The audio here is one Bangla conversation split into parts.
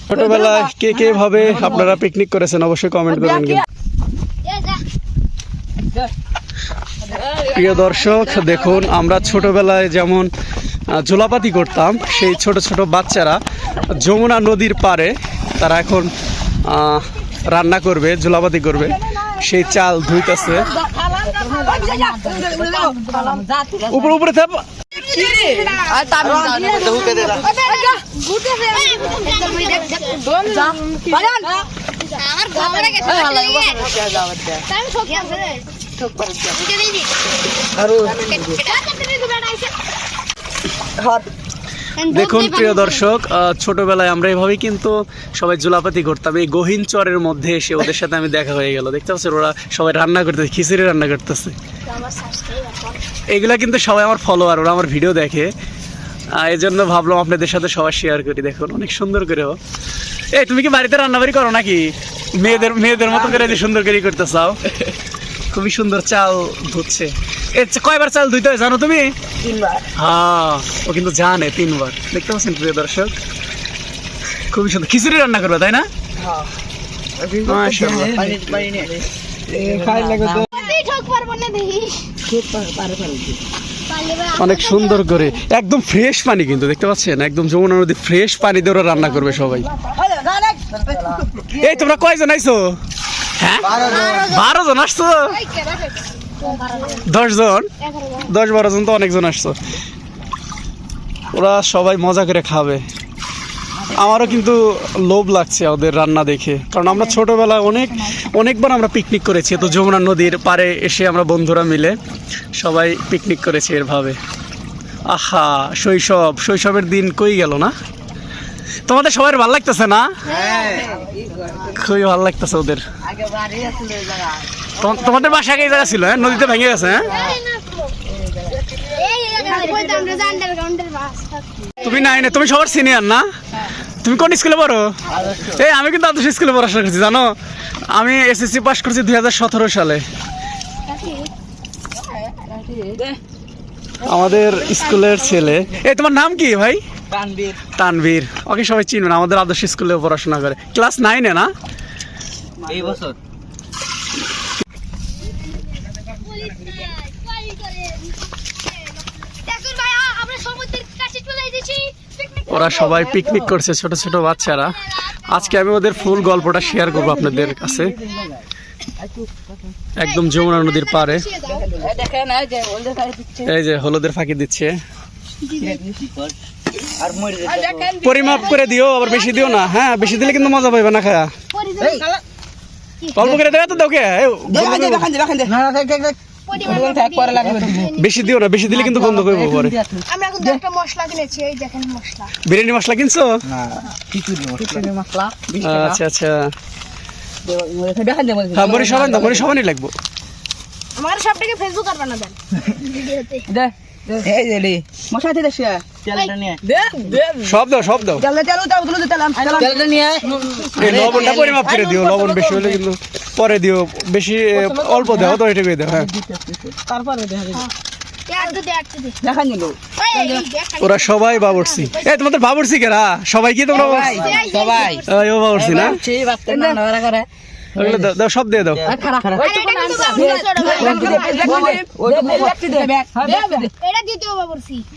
ছোটবেলায় কে কে ভাবে আপনারা পিকনিক করেছেন অবশ্যই কমেন্ট করবেন। প্রিয় দর্শক দেখুন, আমরা ছোটবেলায় যেমন ঝোলাপাতি করতাম, সেই ছোট ছোট বাচ্চারা যমুনা নদীর পাড়ে তারা এখন রান্না করবে, ঝোলাপাতি করবে, সেই চাল ধুইতেছে। উপরে উপরে দেখুন প্রিয় দর্শক, ছোটবেলায় আমরা এভাবেই কিন্তু সবাই জুলাপাতি করতাম। এই গহীন চরের মধ্যে এসে ওদের সাথে আমি দেখা হয়ে গেল। দেখতে পাচ্ছেন ওরা সবাই রান্না করতেছে, খিচুড়ি রান্না করতেছে। এগুলা কিন্তু সবাই আমার ফলোয়ার, ওরা আমার ভিডিও দেখে, এই জন্য ভাবলাম আপনাদের সাথে সবাই শেয়ার করি। দেখুন অনেক সুন্দর করে। এই তুমি কি বাড়িতে রান্নাবাড়ি করো নাকি? মেয়েদের মতো করে যে সুন্দর করে করতে চাও? খুবই সুন্দর চাল ধুচ্ছে। কয়বার চাল ধুইতে হয় জানো তুমি? 3 বার। হ্যাঁ, ও কিন্তু জানে 3 বার। দেখতে পাচ্ছেন প্রিয় দর্শক, খুবই সুন্দর। খিচুড়ি রান্না করবে তাই না? অনেক সুন্দর করে, একদম ফ্রেশ পানি কিন্তু দেখতে পাচ্ছেন, একদম যমুনা নদী ফ্রেশ পানি দিয়ে ওরা রান্না করবে সবাই। এই তোমরা কয়জন আইছো? হ্যাঁ 12 জন আসছো? 10 জন, 10-12 জন তো অনেকজন আসছো। ওরা সবাই মজা করে খাবে। আমারও কিন্তু লোভ লাগছে ওদের রান্না দেখে, কারণ আমরা ছোটবেলায় অনেকবার আমরা পিকনিক করেছি। তো যমুনা নদীর পাড়ে এসে আমরা বন্ধুরা মিলে সবাই পিকনিক করেছি এরভাবে। আহা, শৈশবের দিন কই গেল না? তোমাদের সবার ভালো লাগতেছে না? খুবই ভালো লাগতেছে ওদের। তোমাদের বাসা আগে এই জায়গা ছিল? হ্যাঁ, নদীতে ভেঙে গেছে। হ্যাঁ, তুমি নাই না, তুমি সবার সিনিয়র না? তুমি কোন স্কুলে পড়ো? এই আমি কিন্তু আদর্শ স্কুলে পড়াশোনা করছি জানো। আমি এসএসসি পাস করছি 2017 সালে। আমাদের স্কুলের ছেলে। এই তোমার নাম কি ভাই? তানভীর। ওকে সবাই চিনবে না, আমাদের আদর্শ স্কুলে পড়াশোনা করে। ক্লাস 9-এ না? এই বছর। ওরা সবাই পিকনিক করছে, ছোট ছোট বাচ্চারা। আজকে আমি ওদের ফুল গল্পটা শেয়ার করবো আপনাদের কাছে। একদম যমুনা নদীর পাড়ে এই যে হলুদের ফাঁকি দিচ্ছে। পরিমাপ করে দিও, আবার বেশি দিও না। হ্যাঁ, বেশি দিলে কিন্তু মজা পাইবে না খায়া। অল্প করে দেবে তো তোকে, বেশি দিও না, বেশি দিলে কিন্তু গন্ধ করবো পরে। আমরা কিন্তু একটা মশলা কিনেছি, এই দেখেন মশলা। বিরিয়ানি মশলা কিনছো? না, খিচুড়ি মশলা। আচ্ছা আচ্ছা। হ্যাঁ, মরি সবাই লাগবো। আমার সবটাকে ফেসবুক আর বানা দেন ভিডিওতে। দে এই যে লি মশলা দিতে শেয়া তেলটা নিয়ে দে সব দাও তেলটা নিয়ে এই লবণটা পরিমাপ করে দিও। লবণ বেশি হলে কিন্তু পরে দিও, বেশি অল্প দাও তো, এটা করে দাও। হ্যাঁ, তারপরে দেখা যাবে। দেখান দিল ওরা সবাই বাবুর্চি। এই তোমাদের বাবুর্চি কেরা? সবাই কি তোমরা? সবাই ও বাবুর্চি না? সেই বাচ্চা না করে দাও, সব দিয়ে দাও।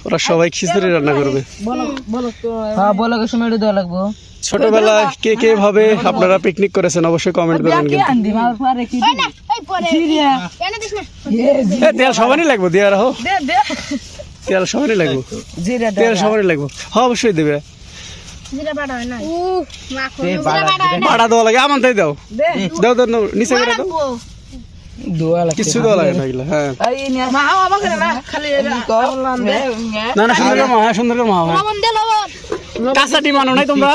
ওরা সবাই খিচুড়ি রান্না করবে। ছোটবেলায় কে কে ভাবে আপনারা পিকনিক করেছেন অবশ্যই কমেন্ট করবেন। তেল সবারই লাগবো, দিয়ে রাখো। তেল সবারই লাগবো, তেল সবারই লাগবো। হ্যাঁ, অবশ্যই দেবে। বাড়া দেওয়া লাগে, আমার তাই দাও নিচে করে দাও। কিছু দেওয়া লাগে না এগুলো। হ্যাঁ, না সুন্দর করে মা। কাঁচাটি মানো নাই তোমরা?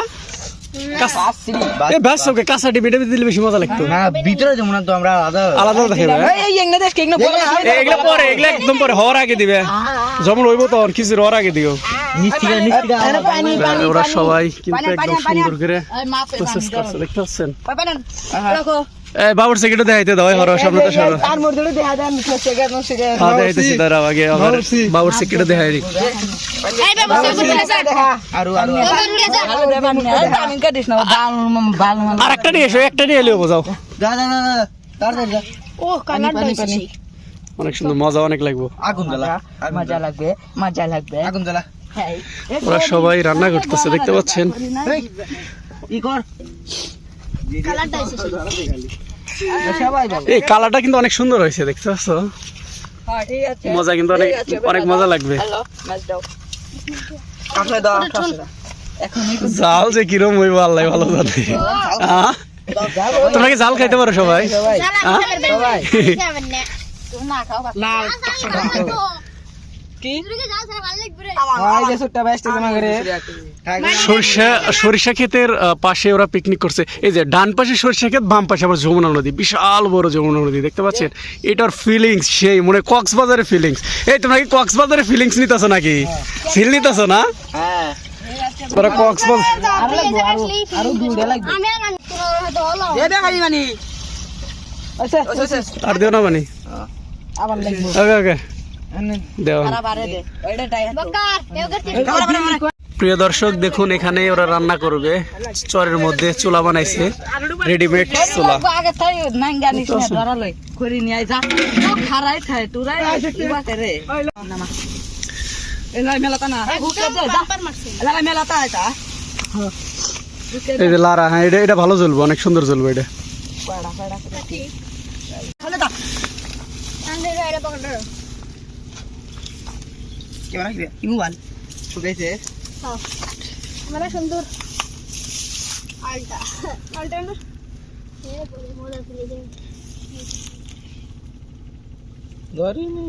কাঁচাটি বেটে দিলে বেশি মজা লাগতো। ভিতরে যেমন তো আমরা আলাদা দেখাবে। পরে এগুলো একদম পরে হওয়ার আগে দিবে, যেমন হইব তখন খিচুড়ি হওয়ার আগে দিও। ওরা সবাই কিন্তু একদম সুন্দর করে প্রসেস করছে, দেখতে পাচ্ছেন? এই বাবুর সেকেন্ডে দেখাইতে দাও হর সামনে তো সরো আর মোর ধরে দেখা দেন সেকেন্ড সেকেন্ড হ্যাঁ দেখাইতেছি দাঁড়াও আগে আবার বাবুর সেকেন্ডে দেখাই দিই এই বাবু দেখা আরো আরো আরো দেবেন না আমি কাটিস না বাল আর একটা নিয়ে এসো একটা নিয়ে এলেও বোঝাও যা যা যা তাড়াতাড়ি যা ও কালারটা হইছে অনেক সুন্দর মজা অনেক লাগবে আগুন জ্বালা মজা লাগবে আগুন জ্বালা ওরা সবাই রান্না করতেছে দেখতে পাচ্ছেন ই কর কালারটা হইছে সবাই ভালো এই কালারটা কিন্তু অনেক সুন্দর হয়েছে দেখতে পাচ্ছ হ্যাঁ ঠিক আছে মজা কিন্তু অনেক অনেক মজা লাগবে হ্যালো মাছ দাও কাছে দাও এখন জাল যে কিরম হইব আল্লাহ ভালো জানে হ্যাঁ? তোমরা কি জাল খাইতে পারো সবাই হ্যাঁ? সবাই খাবেন না তুই না খাও না কি তুই কি যাও ভালো লাগবে রে ওই যে সুট্টা বেস্ট জমা করে সরিষা ক্ষেতের পাশে ওরা পিকনিক করছে এই যে ডান পাশে সরিষা ক্ষেত বাম পাশে আবার যমুনা নদী বিশাল বড় যমুনা নদী দেখতে পাচ্ছেন এটার ফিলিংস সেই মনে কক্সবাজারের ফিলিংস এই তোমরা কি কক্সবাজারের ফিলিংস নিতেছো নাকি ফিল নিতেছো না হ্যাঁ তোরা কক্সবাজার আরো দুইটা লাগবে আমি আর তোর হয়তো হলো দে দে খালি মানি আচ্ছা আচ্ছা আর দিও না মানে আবার লাগবে ওকে ওকে দেও বারে দে ওইটা টাই বকার এও প্রিয় দর্শক দেখুন এখানে ওরা রান্না করবে চরের মধ্যে চুলা বানাইছে রেডিমেড চুলা আগে তাই নাই জানিস না ধরা লই করি নিয়ে যা তো খারাই খায় তুরাই ইবা করে নামা এলাই মেলাতা না বুকে দে যা বাম্পার মারছে এলাই মেলাতা এটা এই যে লারা হ্যাঁ এটা এটা ভালো জ্বলবে অনেক সুন্দর জ্বলবে এটা পাড়া পাড়া করে ঠিক খালে দা আন্ডে রে পকড় কি বানাইবে কি মোবাইল শুকাইছে মানে সুন্দর আলটা আলটা না এ বলে মোলা ফেলে দে ধরি নি